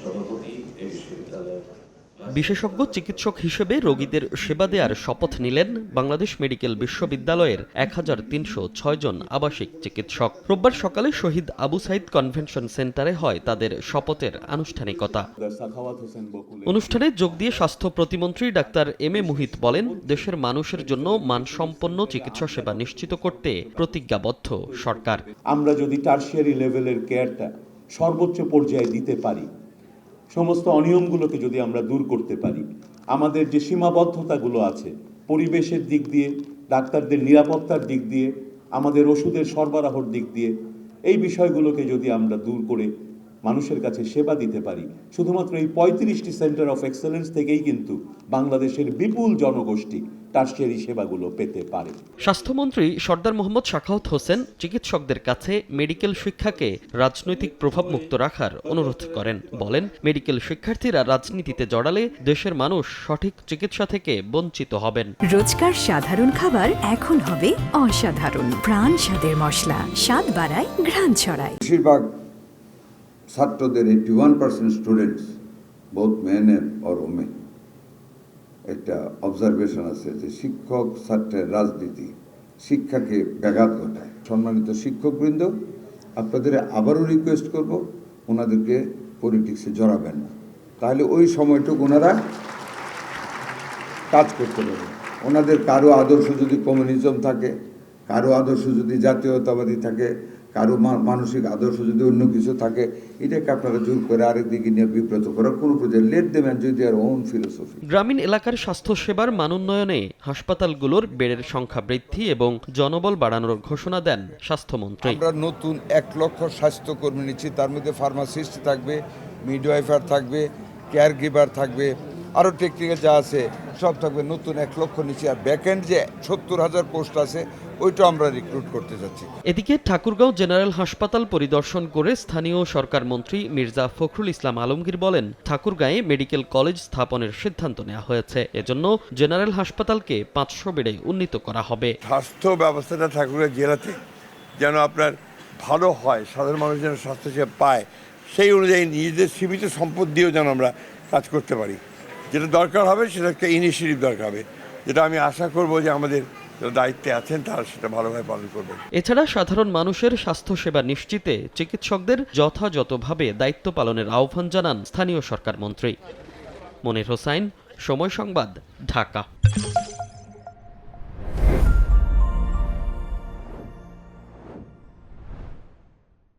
সভাপতি এই বিশ্ববিদ্যালয়ের। বিশেষজ্ঞ চিকিৎসক হিসেবে রোগীদের সেবা দেওয়ার শপথ নিলেন বাংলাদেশ মেডিকেল বিশ্ববিদ্যালয়ের ১৩০৬ জন আবাসিক চিকিৎসক। রোববার সকালে শহীদ আবু সাইদ কনভেনশন সেন্টারে হয় তাদের শপথের আনুষ্ঠানিকতা। অনুষ্ঠানে যোগ দিয়ে স্বাস্থ্য প্রতিমন্ত্রী ডাক্তার এম এ মুহিত বলেন, দেশের মানুষের জন্য মানসম্পন্ন চিকিৎসা সেবা নিশ্চিত করতে প্রতিজ্ঞাবদ্ধ সরকার। আমরা যদি টারশিয়ারি লেভেলের কেয়ারটা সর্বোচ্চ পর্যায়ে দিতে পারি, সমস্ত অনিয়মগুলোকে যদি আমরা দূর করতে পারি, আমাদের যে সীমাবদ্ধতাগুলো আছে পরিবেশের দিক দিয়ে, ডাক্তারদের নিরাপত্তার দিক দিয়ে, আমাদের ওষুধের সরবরাহর দিক দিয়ে, এই বিষয়গুলোকে যদি আমরা দূর করে মানুষের কাছে সেবা দিতে পারি, শুধুমাত্র এই ৩৫টি সেন্টার অফ এক্সেলেন্স থেকেই কিন্তু বাংলাদেশের বিপুল জনগোষ্ঠী টারশিয়ারি সেবাগুলো পেতে পারে। স্বাস্থ্যমন্ত্রী সরদার মোহাম্মদ সাখাওয়াত হোসেন চিকিৎসকদের কাছে মেডিকেল শিক্ষাকে রাজনৈতিক প্রভাব মুক্ত রাখার অনুরোধ করেন। বলেন, মেডিকেল শিক্ষার্থীরা রাজনীতিতে জড়ালে দেশের মানুষ সঠিক চিকিৎসা থেকে বঞ্চিত হবেন। রোজকার সাধারণ খাবার এখন হবে অসাধারণ। প্রাণ স্বাদের মশলা, স্বাদ বাড়ায়, ঘ্রাণ ছড়ায়। বেশিরভাগ ছাত্রদের 81% students, both men or women, একটা অবজারভেশন আছে যে শিক্ষক ছাত্রের রাজনীতি শিক্ষাকে ব্যাঘাত ঘটায়। সম্মানিত শিক্ষকবৃন্দ, আপনাদের আবারও রিকোয়েস্ট করব, ওনাদেরকে পলিটিক্সে জড়াবেন না, তাহলে ওই সময়টুকু ওনারা কাজ করতে পারবে। ওনাদের কারো আদর্শ যদি কমিউনিজম থাকে, কারো আদর্শ যদি জাতীয়তাবাদী থাকে, কারো মানসিক আদর্শ যদি অন্য কিছু থাকে, এটাকে আপনারা জোর করে আরেকদিকে নিয়ে বিব্রত করার কোনো প্রয়োজন। Let them enjoy their own philosophy. গ্রামীণ এলাকার স্বাস্থ্যসেবার মান উন্নয়নে হাসপাতালগুলোর বেডের সংখ্যা বৃদ্ধি এবং জনবল বাড়ানোর ঘোষণা দেন স্বাস্থ্যমন্ত্রী। আমরা নতুন ১ লক্ষ স্বাস্থ্যকর্মী নিচ্ছি, তার মধ্যে ফার্মাসিস্ট থাকবে, মিডওয়াইফার থাকবে, কেয়ার গিভার থাকবে, আরও টেকনিক্যাল যা আছে সব থাকবে। নতুন ১ লক্ষ নিচ্ছি, আর ব্যাকএন্ড যে ৭০,০০০ পোস্ট আছে ওইটা আমরা রিক্রুট করতে যাচ্ছি। এদিকে ঠাকুরগাঁও জেনারেল হাসপাতাল পরিদর্শন করে স্থানীয় সরকার মন্ত্রী মির্জা ফখরুল ইসলাম আলমগীর বলেন, ঠাকুরগাঁয়ে মেডিকেল কলেজ স্থাপনের সিদ্ধান্ত নেওয়া হয়েছে। এজন্য জেনারেল হাসপাতালকে ৫০০ বেডে উন্নীত করা হবে। স্বাস্থ্য ব্যবস্থাটা ঠাকুরগাঁও জেলাতে যেন আপনার ভালো হয়, সাধারণ মানুষ যেন স্বাস্থ্যসেবা পায়, সেই অনুযায়ী নিজেদের সীমিত সম্পদ দিয়েও যেন আমরা কাজ করতে পারি। যেটা দরকার হবে সেটা একটা ইনিশিয়েটিভ দরকার হবে, যেটা আমি আশা করব যে আমাদের দায়িত্বে আছেন তারা সেটা ভালোভাবে পালন করবেন। এছাড়া সাধারণ মানুষের স্বাস্থ্যসেবা নিশ্চিতে চিকিৎসকদের যথাযথভাবে দায়িত্ব পালনের আহ্বান জানান স্থানীয় সরকার মন্ত্রী। মনির হোসাইন, সময় সংবাদ, ঢাকা।